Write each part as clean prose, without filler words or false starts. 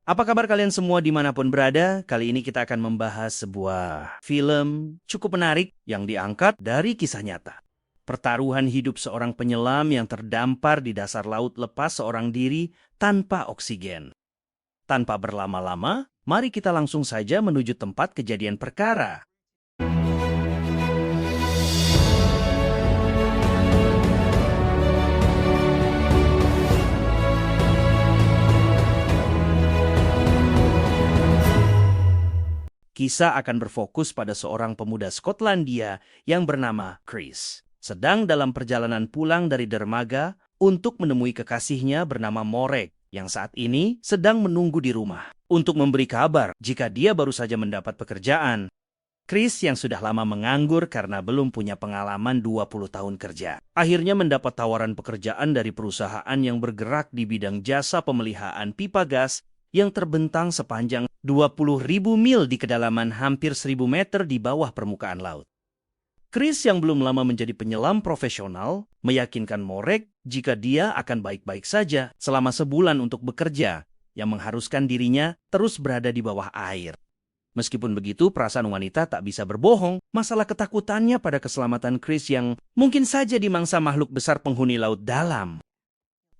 Apa kabar kalian semua dimanapun berada? Kali ini kita akan membahas sebuah film cukup menarik yang diangkat dari kisah nyata. Pertaruhan hidup seorang penyelam yang terdampar di dasar laut lepas seorang diri tanpa oksigen. Tanpa berlama-lama, mari kita langsung saja menuju tempat kejadian perkara. Kisah akan berfokus pada seorang pemuda Skotlandia yang bernama Chris. Sedang dalam perjalanan pulang dari dermaga untuk menemui kekasihnya bernama Morag yang saat ini sedang menunggu di rumah untuk memberi kabar jika dia baru saja mendapat pekerjaan. Chris yang sudah lama menganggur karena belum punya pengalaman 20 tahun kerja, akhirnya mendapat tawaran pekerjaan dari perusahaan yang bergerak di bidang jasa pemeliharaan pipa gas yang terbentang sepanjang 20.000 mil di kedalaman hampir 1.000 meter di bawah permukaan laut. Chris yang belum lama menjadi penyelam profesional meyakinkan Morag jika dia akan baik-baik saja selama sebulan untuk bekerja yang mengharuskan dirinya terus berada di bawah air. Meskipun begitu, perasaan wanita tak bisa berbohong masalah ketakutannya pada keselamatan Chris yang mungkin saja dimangsa makhluk besar penghuni laut dalam.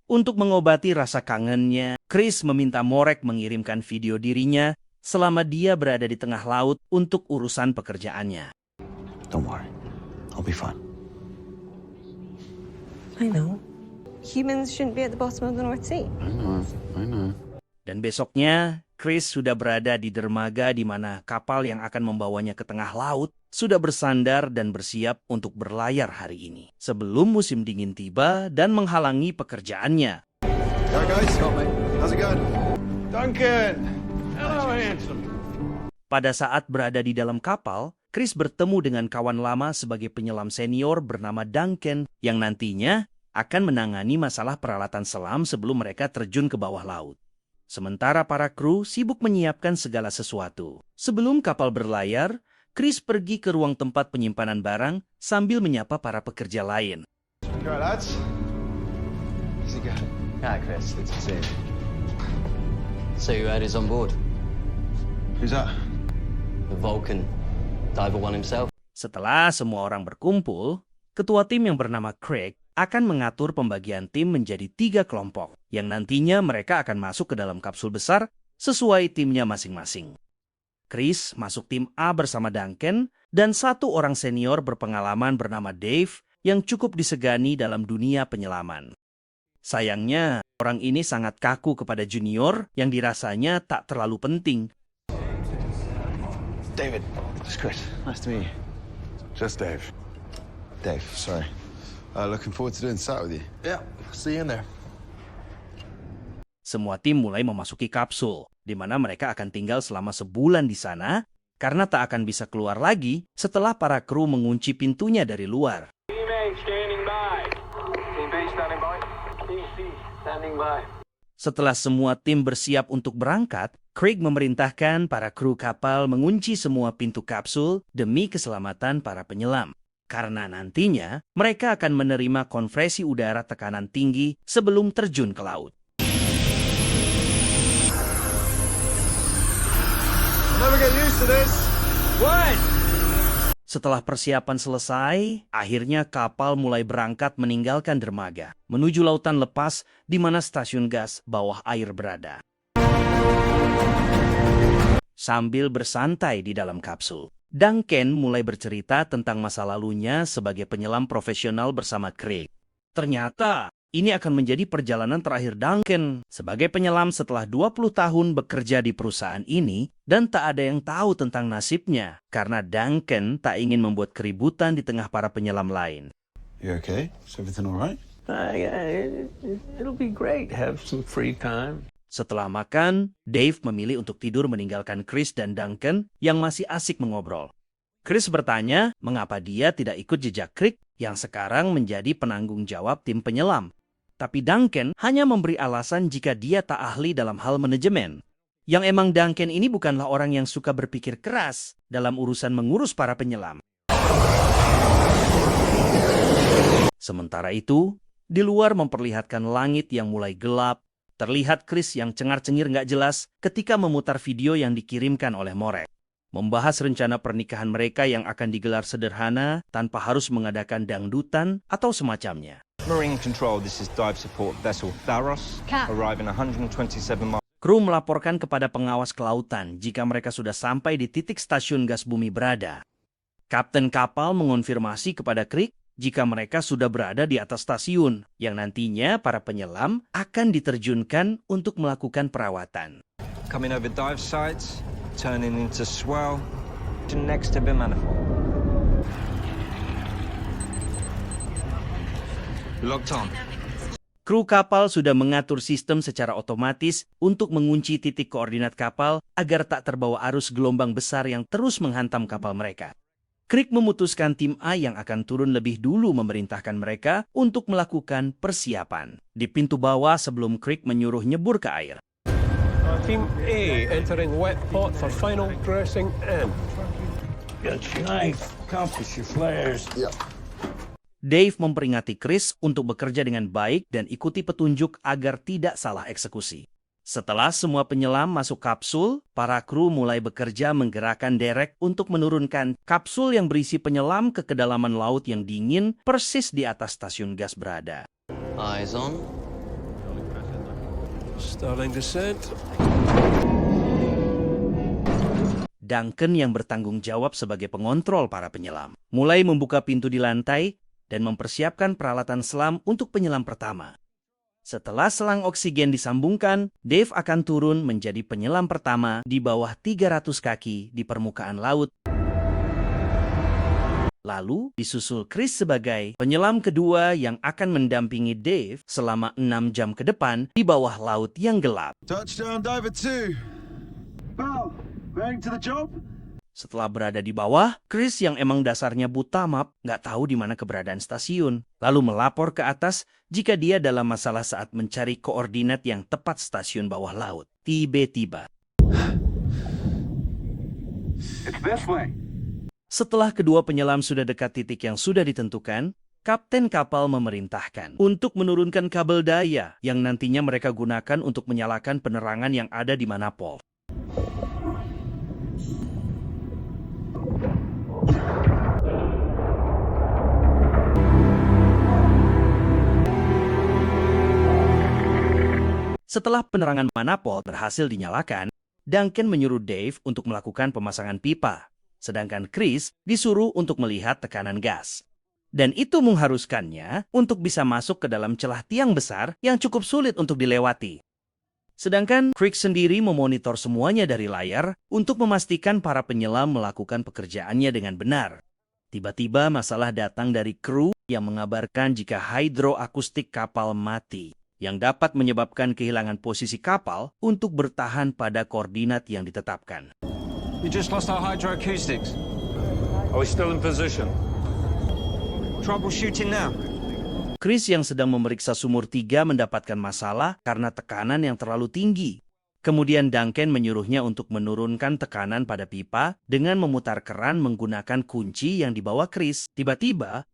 Untuk mengobati rasa kangennya, Chris meminta Morag mengirimkan video dirinya selama dia berada di tengah laut untuk urusan pekerjaannya. Don't worry, I'll be fine. I know. Humans shouldn't be at the bottom of the North Sea. I know. Dan besoknya, Chris sudah berada di dermaga di mana kapal yang akan membawanya ke tengah laut sudah bersandar dan bersiap untuk berlayar hari ini, sebelum musim dingin tiba dan menghalangi pekerjaannya. Hi guys, how's it going? Duncan! Hello, handsome. Pada saat berada di dalam kapal, Chris bertemu dengan kawan lama sebagai penyelam senior bernama Duncan yang nantinya akan menangani masalah peralatan selam sebelum mereka terjun ke bawah laut. Sementara para kru sibuk menyiapkan segala sesuatu. Sebelum kapal berlayar, Chris pergi ke ruang tempat penyimpanan barang sambil menyapa para pekerja lain. Go lads. How's it going? Hi, Chris. Good to see you. So you heard he's on board? Who's that? The Vulcan. Diver One himself. Setelah semua orang berkumpul, ketua tim yang bernama Craig akan mengatur pembagian tim menjadi 3 kelompok, yang nantinya mereka akan masuk ke dalam kapsul besar sesuai timnya masing-masing. Chris masuk tim A bersama Duncan, dan 1 orang senior berpengalaman bernama Dave yang cukup disegani dalam dunia penyelaman. Sayangnya, orang ini sangat kaku kepada junior yang dirasanya tak terlalu penting. David. It's Chris. Nice to meet you. Just Dave. Dave, sorry. Looking forward to doing sat with you. Yeah, see you in there. Semua tim mulai memasuki kapsul, di mana mereka akan tinggal selama sebulan di sana, karena tak akan bisa keluar lagi setelah para kru mengunci pintunya dari luar. Team A standing by. Team B standing by. Team C standing by. Setelah semua tim bersiap untuk berangkat, Craig memerintahkan para kru kapal mengunci semua pintu kapsul demi keselamatan para penyelam. Karena nantinya mereka akan menerima kompresi udara tekanan tinggi sebelum terjun ke laut. Never get used to this. What? Setelah persiapan selesai, akhirnya kapal mulai berangkat meninggalkan dermaga, menuju lautan lepas di mana stasiun gas bawah air berada. Sambil bersantai di dalam kapsul, Duncan mulai bercerita tentang masa lalunya sebagai penyelam profesional bersama Craig. Ternyata, ini akan menjadi perjalanan terakhir Duncan sebagai penyelam setelah 20 tahun bekerja di perusahaan ini dan tak ada yang tahu tentang nasibnya karena Duncan tak ingin membuat keributan di tengah para penyelam lain. You okay? Is everything all right? It'll be great. Have some free time. Setelah makan, Dave memilih untuk tidur meninggalkan Chris dan Duncan yang masih asik mengobrol. Chris bertanya mengapa dia tidak ikut jejak Craig yang sekarang menjadi penanggung jawab tim penyelam. Tapi Duncan hanya memberi alasan jika dia tak ahli dalam hal manajemen. Yang emang Duncan ini bukanlah orang yang suka berpikir keras dalam urusan mengurus para penyelam. Sementara itu, di luar memperlihatkan langit yang mulai gelap Terlihat Chris yang cengar-cengir nggak jelas ketika memutar video yang dikirimkan oleh Morek. Membahas rencana pernikahan mereka yang akan digelar sederhana tanpa harus mengadakan dangdutan atau semacamnya. Marine Control, this is dive support vessel Tharos, arriving 127 miles. Kru melaporkan kepada pengawas kelautan jika mereka sudah sampai di titik stasiun gas bumi berada. Kapten kapal mengonfirmasi kepada Crick jika mereka sudah berada di atas stasiun, yang nantinya para penyelam akan diterjunkan untuk melakukan perawatan. Coming over dive sites, turning into swell, next to the manifold. Locked on. Kru kapal sudah mengatur sistem secara otomatis untuk mengunci titik koordinat kapal agar tak terbawa arus gelombang besar yang terus menghantam kapal mereka. Crick memutuskan tim A yang akan turun lebih dulu memerintahkan mereka untuk melakukan persiapan. Di pintu bawah sebelum Crick menyuruh nyebur ke air. Team A entering wet pot for final dressing in. Got your knife, compass, your flares. Dave memperingati Chris untuk bekerja dengan baik dan ikuti petunjuk agar tidak salah eksekusi. Setelah semua penyelam masuk kapsul, para kru mulai bekerja menggerakkan derek untuk menurunkan kapsul yang berisi penyelam ke kedalaman laut yang dingin persis di atas stasiun gas berada. Eyes on. Starting descent. Duncan yang bertanggung jawab sebagai pengontrol para penyelam mulai membuka pintu di lantai dan mempersiapkan peralatan selam untuk penyelam pertama. Setelah selang oksigen disambungkan, Dave akan turun menjadi penyelam pertama di bawah 300 kaki di permukaan laut. Lalu disusul Chris sebagai penyelam kedua yang akan mendampingi Dave selama 6 jam ke depan di bawah laut yang gelap. Touchdown, diver 2. Bow, ready to the job? Setelah berada di bawah, Chris yang emang dasarnya buta map nggak tahu di mana keberadaan stasiun. Lalu melapor ke atas jika dia dalam masalah saat mencari koordinat yang tepat stasiun bawah laut. Tiba-tiba. It's this way. Setelah kedua penyelam sudah dekat titik yang sudah ditentukan, kapten kapal memerintahkan untuk menurunkan kabel daya yang nantinya mereka gunakan untuk menyalakan penerangan yang ada di manapol. Setelah penerangan manapol berhasil dinyalakan, Duncan menyuruh Dave untuk melakukan pemasangan pipa, sedangkan Chris disuruh untuk melihat tekanan gas. Dan itu mengharuskannya untuk bisa masuk ke dalam celah tiang besar yang cukup sulit untuk dilewati. Sedangkan Crick sendiri memonitor semuanya dari layar untuk memastikan para penyelam melakukan pekerjaannya dengan benar. Tiba-tiba masalah datang dari kru yang mengabarkan jika hidroakustik kapal mati, yang dapat menyebabkan kehilangan posisi kapal untuk bertahan pada koordinat yang ditetapkan. We just lost our hydroacoustics. Are we still in position? Troubleshooting now. Chris yang sedang memeriksa sumur 3 mendapatkan masalah karena tekanan yang terlalu tinggi. Kemudian Duncan menyuruhnya untuk menurunkan tekanan pada pipa dengan memutar keran menggunakan kunci yang dibawa Chris. Tiba-tiba,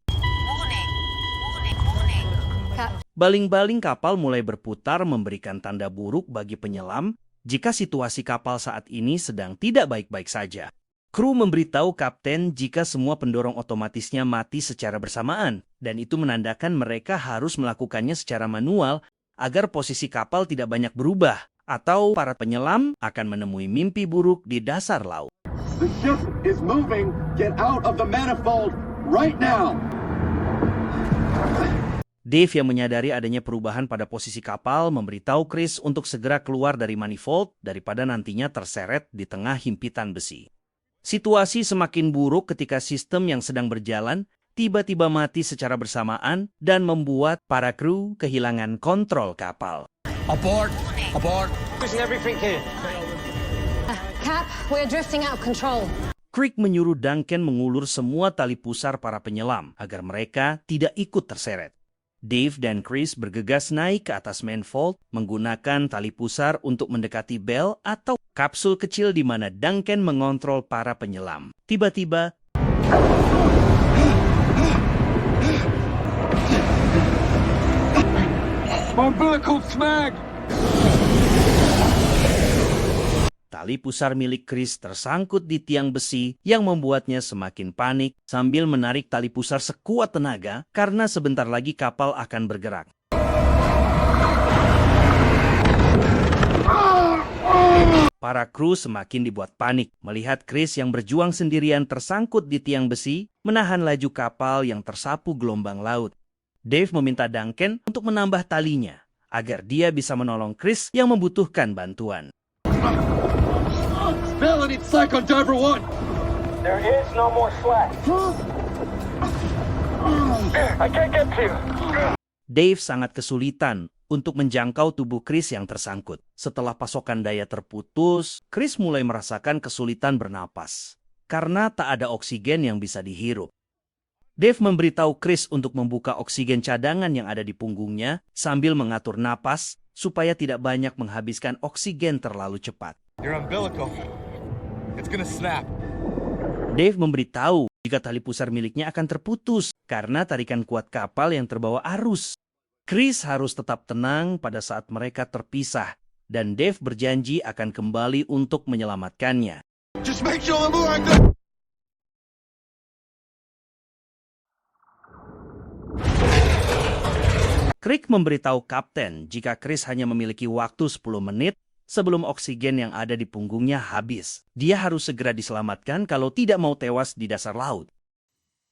baling-baling kapal mulai berputar memberikan tanda buruk bagi penyelam jika situasi kapal saat ini sedang tidak baik-baik saja. Kru memberitahu kapten jika semua pendorong otomatisnya mati secara bersamaan, dan itu menandakan mereka harus melakukannya secara manual agar posisi kapal tidak banyak berubah, atau para penyelam akan menemui mimpi buruk di dasar laut. The ship is moving. Get out of the manifold right now. Dave yang menyadari adanya perubahan pada posisi kapal memberitahu Chris untuk segera keluar dari manifold daripada nantinya terseret di tengah himpitan besi. Situasi semakin buruk ketika sistem yang sedang berjalan tiba-tiba mati secara bersamaan dan membuat para kru kehilangan kontrol kapal. Abort! Abort! Losing everything here. Cap, we're drifting out of control. Crick menyuruh Duncan mengulur semua tali pusar para penyelam agar mereka tidak ikut terseret. Dave dan Chris bergegas naik ke atas manifold menggunakan tali pusar untuk mendekati bel atau kapsul kecil di mana Duncan mengontrol para penyelam. Tiba-tiba, My umbilical snag! tali pusar milik Chris tersangkut di tiang besi yang membuatnya semakin panik sambil menarik tali pusar sekuat tenaga karena sebentar lagi kapal akan bergerak. Para kru semakin dibuat panik melihat Chris yang berjuang sendirian tersangkut di tiang besi menahan laju kapal yang tersapu gelombang laut. Dave meminta Duncan untuk menambah talinya agar dia bisa menolong Chris yang membutuhkan bantuan. Bill, I need slack on Diver 1. There is no more slack. I can't get to you. Dave sangat kesulitan untuk menjangkau tubuh Chris yang tersangkut. Setelah pasokan daya terputus, Chris mulai merasakan kesulitan bernapas karena tak ada oksigen yang bisa dihirup. Dave memberitahu Chris untuk membuka oksigen cadangan yang ada di punggungnya sambil mengatur napas supaya tidak banyak menghabiskan oksigen terlalu cepat. Your umbilical. It's gonna snap. Dave memberitahu jika tali pusar miliknya akan terputus karena tarikan kuat kapal yang terbawa arus. Chris harus tetap tenang pada saat mereka terpisah, dan Dave berjanji akan kembali untuk menyelamatkannya. Just make sure I'm alright, good. Crick memberitahu kapten jika Chris hanya memiliki waktu 10 menit sebelum oksigen yang ada di punggungnya habis. Dia harus segera diselamatkan kalau tidak mau tewas di dasar laut.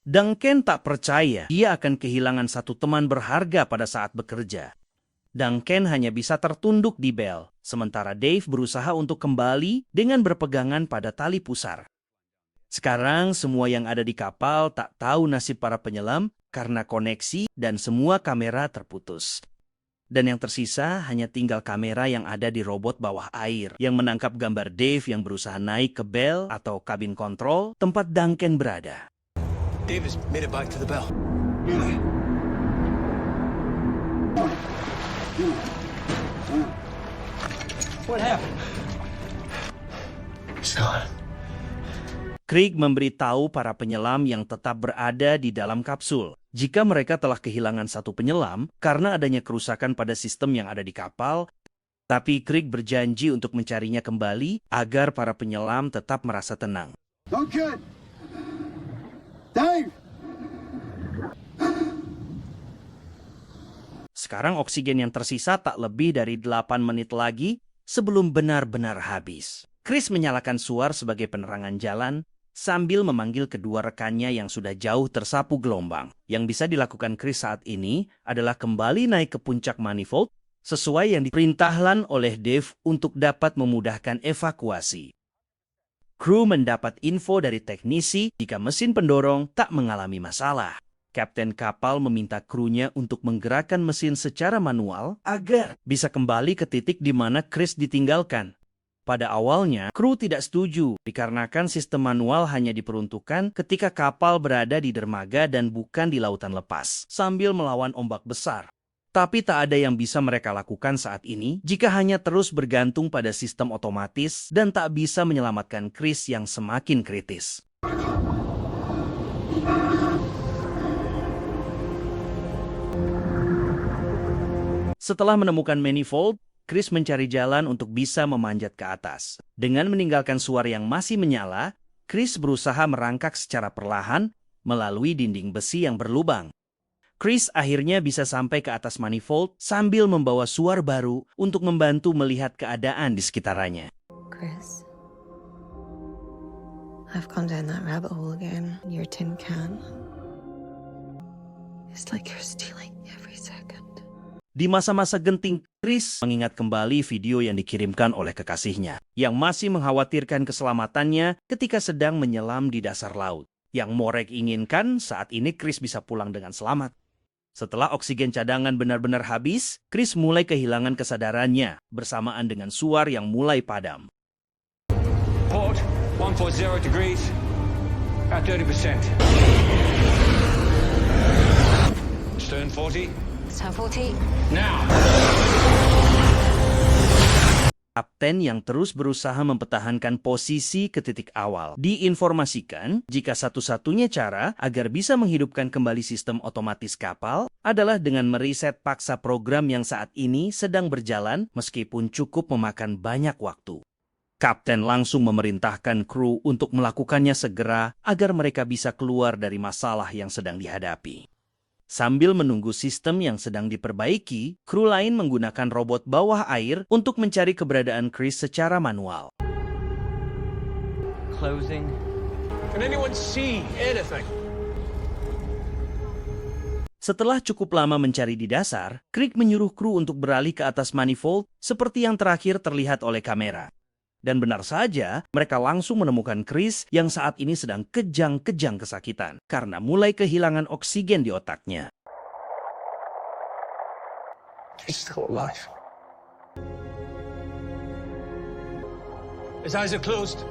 Duncan tak percaya dia akan kehilangan satu teman berharga pada saat bekerja. Duncan hanya bisa tertunduk di bel, sementara Dave berusaha untuk kembali dengan berpegangan pada tali pusar. Sekarang semua yang ada di kapal tak tahu nasib para penyelam karena koneksi dan semua kamera terputus. Dan yang tersisa hanya tinggal kamera yang ada di robot bawah air yang menangkap gambar Dave yang berusaha naik ke bel atau kabin kontrol tempat Duncan berada. Davis made it back to the bell. What happened? He's gone. Krieg memberitahu para penyelam yang tetap berada di dalam kapsul jika mereka telah kehilangan satu penyelam karena adanya kerusakan pada sistem yang ada di kapal, tapi Krieg berjanji untuk mencarinya kembali agar para penyelam tetap merasa tenang. Duncan! Dave! Sekarang oksigen yang tersisa tak lebih dari 8 menit lagi sebelum benar-benar habis. Chris menyalakan suar sebagai penerangan jalan sambil memanggil kedua rekannya yang sudah jauh tersapu gelombang. Yang bisa dilakukan Chris saat ini adalah kembali naik ke puncak manifold sesuai yang diperintahkan oleh Dave untuk dapat memudahkan evakuasi. Kru mendapat info dari teknisi jika mesin pendorong tak mengalami masalah. Kapten kapal meminta krunya untuk menggerakkan mesin secara manual agar bisa kembali ke titik di mana Chris ditinggalkan. Pada awalnya, kru tidak setuju dikarenakan sistem manual hanya diperuntukkan ketika kapal berada di dermaga dan bukan di lautan lepas, sambil melawan ombak besar. Tapi tak ada yang bisa mereka lakukan saat ini jika hanya terus bergantung pada sistem otomatis dan tak bisa menyelamatkan Chris yang semakin kritis. Setelah menemukan manifold, Chris mencari jalan untuk bisa memanjat ke atas. Dengan meninggalkan suar yang masih menyala, Chris berusaha merangkak secara perlahan melalui dinding besi yang berlubang. Chris akhirnya bisa sampai ke atas manifold sambil membawa suar baru untuk membantu melihat keadaan di sekitarnya. Chris, I've gone down that rabbit hole again. Your tin can. It's like you're stealing every second. Di masa-masa genting, Chris mengingat kembali video yang dikirimkan oleh kekasihnya, yang masih mengkhawatirkan keselamatannya ketika sedang menyelam di dasar laut. Yang Morek inginkan saat ini Chris bisa pulang dengan selamat. Setelah oksigen cadangan benar-benar habis, Chris mulai kehilangan kesadarannya bersamaan dengan suar yang mulai padam. Port 140 degrees at 30%. Stern 40. Stern 40. Now. Kapten yang terus berusaha mempertahankan posisi ke titik awal diinformasikan jika satu-satunya cara agar bisa menghidupkan kembali sistem otomatis kapal adalah dengan mereset paksa program yang saat ini sedang berjalan meskipun cukup memakan banyak waktu. Kapten langsung memerintahkan kru untuk melakukannya segera agar mereka bisa keluar dari masalah yang sedang dihadapi. Sambil menunggu sistem yang sedang diperbaiki, kru lain menggunakan robot bawah air untuk mencari keberadaan Chris secara manual. Closing. Can anyone see anything? Setelah cukup lama mencari di dasar, Crick menyuruh kru untuk beralih ke atas manifold seperti yang terakhir terlihat oleh kamera. Dan benar saja, mereka langsung menemukan Chris yang saat ini sedang kejang-kejang kesakitan karena mulai kehilangan oksigen di otaknya. He's still alive. His eyes are closed.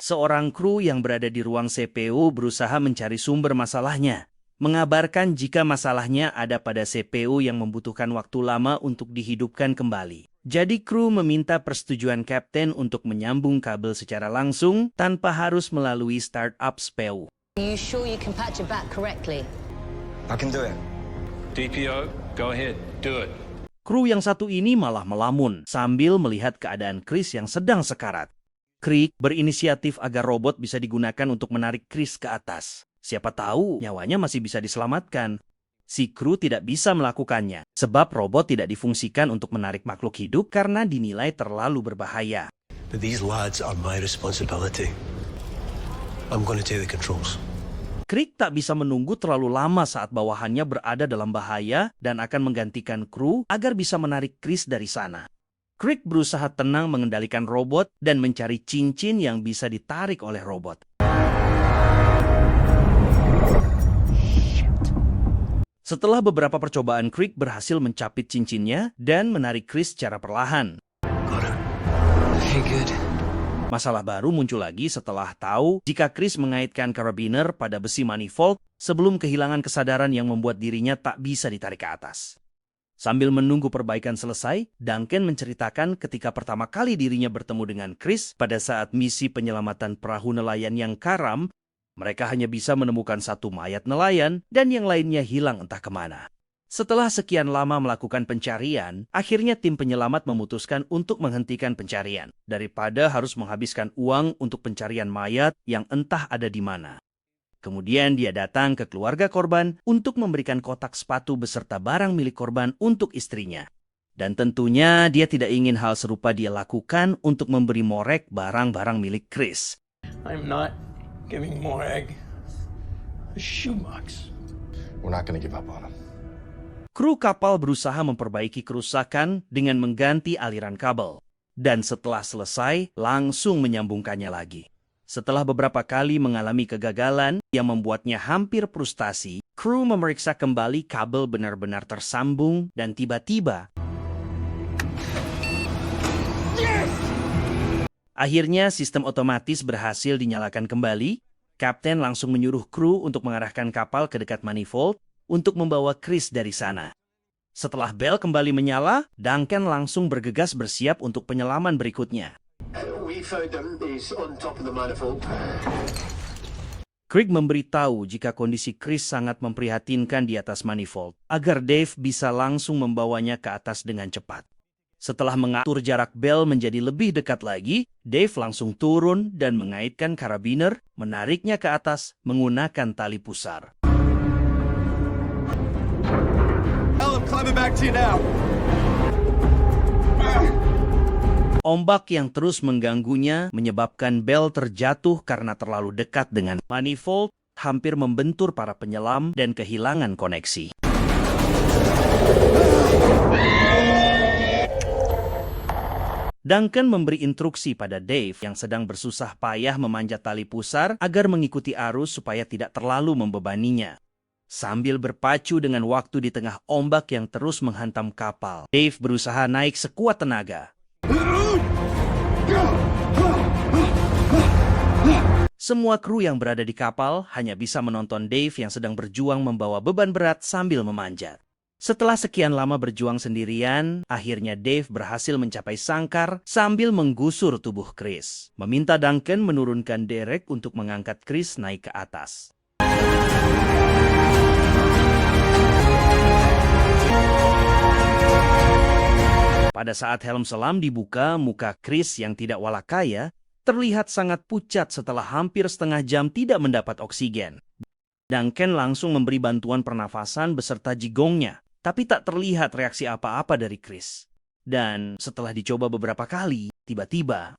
Seorang kru yang berada di ruang CPU berusaha mencari sumber masalahnya, mengabarkan jika masalahnya ada pada CPU yang membutuhkan waktu lama untuk dihidupkan kembali. Jadi kru meminta persetujuan kapten untuk menyambung kabel secara langsung tanpa harus melalui startup CPU. Are you sure you can patch it back correctly? I can do it. DPO, go ahead, do it. Kru yang satu ini malah melamun sambil melihat keadaan Chris yang sedang sekarat. Crick berinisiatif agar robot bisa digunakan untuk menarik Chris ke atas. Siapa tahu nyawanya masih bisa diselamatkan. Si kru tidak bisa melakukannya, sebab robot tidak difungsikan untuk menarik makhluk hidup karena dinilai terlalu berbahaya. But these lads are my responsibility. I'm going to take the controls. Crick tak bisa menunggu terlalu lama saat bawahannya berada dalam bahaya dan akan menggantikan kru agar bisa menarik Chris dari sana. Crick berusaha tenang mengendalikan robot dan mencari cincin yang bisa ditarik oleh robot. Setelah beberapa percobaan, Crick berhasil mencapit cincinnya dan menarik Chris secara perlahan. Okay, good. Masalah baru muncul lagi setelah tahu jika Chris mengaitkan karabiner pada besi manifold sebelum kehilangan kesadaran yang membuat dirinya tak bisa ditarik ke atas. Sambil menunggu perbaikan selesai, Duncan menceritakan ketika pertama kali dirinya bertemu dengan Chris pada saat misi penyelamatan perahu nelayan yang karam. Mereka hanya bisa menemukan satu mayat nelayan dan yang lainnya hilang entah kemana. Setelah sekian lama melakukan pencarian, akhirnya tim penyelamat memutuskan untuk menghentikan pencarian daripada harus menghabiskan uang untuk pencarian mayat yang entah ada di mana. Kemudian dia datang ke keluarga korban untuk memberikan kotak sepatu beserta barang milik korban untuk istrinya. Dan tentunya dia tidak ingin hal serupa dia lakukan untuk memberi Morag barang-barang milik Chris. I'm not giving Morag a shoebox. We're not going to give up on him. Kru kapal berusaha memperbaiki kerusakan dengan mengganti aliran kabel. Dan setelah selesai, langsung menyambungkannya lagi. Setelah beberapa kali mengalami kegagalan yang membuatnya hampir frustasi, kru memeriksa kembali kabel benar-benar tersambung dan tiba-tiba akhirnya sistem otomatis berhasil dinyalakan kembali. Kapten langsung menyuruh kru untuk mengarahkan kapal ke dekat manifold untuk membawa Chris dari sana. Setelah bel kembali menyala, Duncan langsung bergegas bersiap untuk penyelaman berikutnya. We found him. He's on top of the manifold. Crick memberitahu jika kondisi Chris sangat memprihatinkan di atas manifold, agar Dave bisa langsung membawanya ke atas dengan cepat. Setelah mengatur jarak bel menjadi lebih dekat lagi, Dave langsung turun dan mengaitkan karabiner, menariknya ke atas menggunakan tali pusar. I'm climbing back to you now. Ombak yang terus mengganggunya menyebabkan bel terjatuh karena terlalu dekat dengan manifold, hampir membentur para penyelam dan kehilangan koneksi. Duncan memberi instruksi pada Dave yang sedang bersusah payah memanjat tali pusar agar mengikuti arus supaya tidak terlalu membebaninya. Sambil berpacu dengan waktu di tengah ombak yang terus menghantam kapal, Dave berusaha naik sekuat tenaga. Semua kru yang berada di kapal hanya bisa menonton Dave yang sedang berjuang membawa beban berat sambil memanjat. Setelah sekian lama berjuang sendirian, akhirnya Dave berhasil mencapai sangkar sambil menggusur tubuh Chris. Meminta Duncan menurunkan derek untuk mengangkat Chris naik ke atas. Pada saat helm selam dibuka, muka Chris yang tidak walakaya terlihat sangat pucat setelah hampir setengah jam tidak mendapat oksigen. Duncan langsung memberi bantuan pernafasan beserta jigongnya, tapi tak terlihat reaksi apa-apa dari Chris. Dan setelah dicoba beberapa kali, tiba-tiba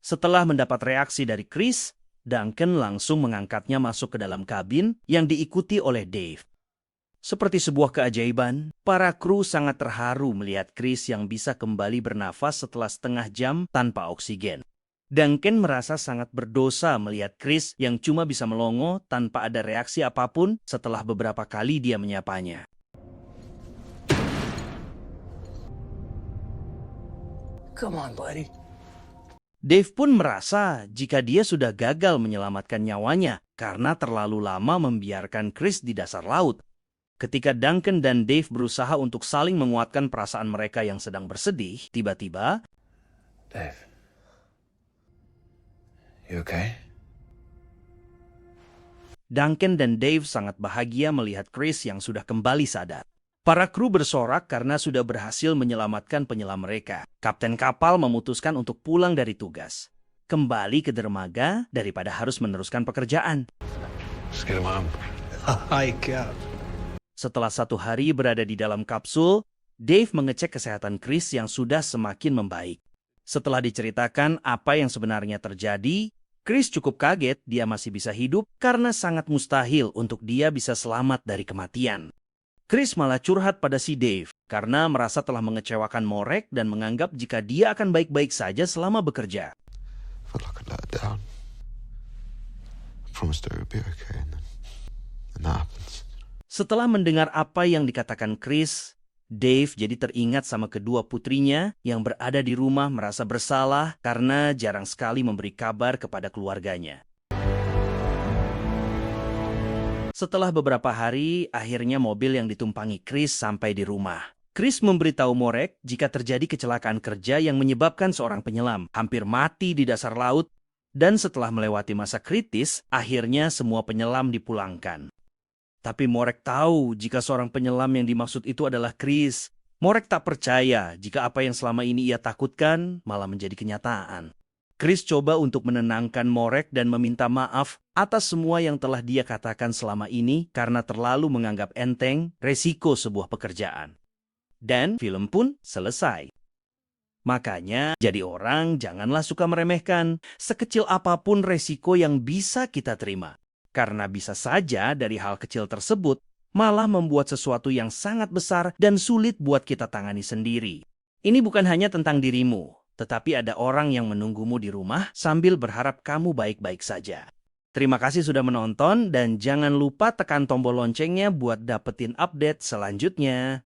setelah mendapat reaksi dari Chris, Duncan langsung mengangkatnya masuk ke dalam kabin yang diikuti oleh Dave. Seperti sebuah keajaiban, para kru sangat terharu melihat Chris yang bisa kembali bernafas setelah setengah jam tanpa oksigen. Duncan merasa sangat berdosa melihat Chris yang cuma bisa melongo tanpa ada reaksi apapun setelah beberapa kali dia menyapanya. Come on, buddy. Dave pun merasa jika dia sudah gagal menyelamatkan nyawanya karena terlalu lama membiarkan Chris di dasar laut. Ketika Duncan dan Dave berusaha untuk saling menguatkan perasaan mereka yang sedang bersedih, tiba-tiba Dave. You okay? Duncan dan Dave sangat bahagia melihat Chris yang sudah kembali sadar. Para kru bersorak karena sudah berhasil menyelamatkan penyelam mereka. Kapten kapal memutuskan untuk pulang dari tugas, kembali ke dermaga daripada harus meneruskan pekerjaan. Just get him home. Hi, Cap. Setelah 1 hari berada di dalam kapsul, Dave mengecek kesehatan Chris yang sudah semakin membaik. Setelah diceritakan apa yang sebenarnya terjadi, Chris cukup kaget dia masih bisa hidup karena sangat mustahil untuk dia bisa selamat dari kematian. Chris malah curhat pada si Dave karena merasa telah mengecewakan Morek dan menganggap jika dia akan baik-baik saja selama bekerja. Felt like I let her down. I promised her it would be okay, and then that happens. Setelah mendengar apa yang dikatakan Chris, Dave jadi teringat sama kedua putrinya yang berada di rumah merasa bersalah karena jarang sekali memberi kabar kepada keluarganya. Setelah beberapa hari, akhirnya mobil yang ditumpangi Chris sampai di rumah. Chris memberitahu Morek jika terjadi kecelakaan kerja yang menyebabkan seorang penyelam hampir mati di dasar laut, dan setelah melewati masa kritis, akhirnya semua penyelam dipulangkan. Tapi Morek tahu jika seorang penyelam yang dimaksud itu adalah Chris. Morek tak percaya jika apa yang selama ini ia takutkan malah menjadi kenyataan. Chris coba untuk menenangkan Morek dan meminta maaf atas semua yang telah dia katakan selama ini karena terlalu menganggap enteng resiko sebuah pekerjaan. Dan film pun selesai. Makanya, jadi orang janganlah suka meremehkan sekecil apapun resiko yang bisa kita terima. Karena bisa saja dari hal kecil tersebut malah membuat sesuatu yang sangat besar dan sulit buat kita tangani sendiri. Ini bukan hanya tentang dirimu, tetapi ada orang yang menunggumu di rumah sambil berharap kamu baik-baik saja. Terima kasih sudah menonton dan jangan lupa tekan tombol loncengnya buat dapetin update selanjutnya.